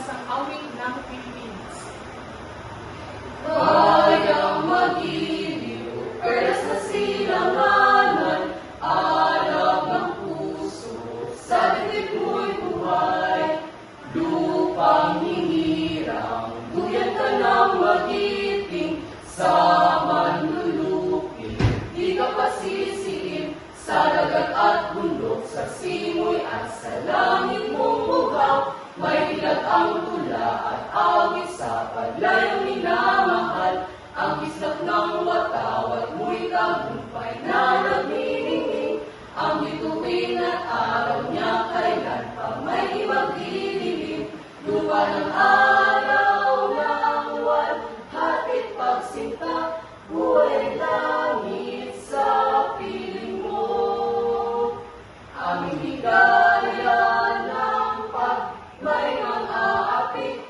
pambansang awit ng Pilipinas. Bayang magiliw, perlas na silanganan, alab ng puso, sa dibdib mo'y buhay. Lupang hinirang, duyan ka ng magiting, sa manlulupin, di ka pasisiin, sa dagat at bundok, sa simoy at sa langit mong bugaw, may dilag ang tula at awit sa paglayong minamahal. Ang kislap ng watawat mo'y tagumpay na nagniningning. Ang bituin at araw niya kailan pa may maglililim. Lupa ng araw ng buwan, hatid pagsinta, buhay langit sa piling mo. Aming higala ng pag may mang aapit,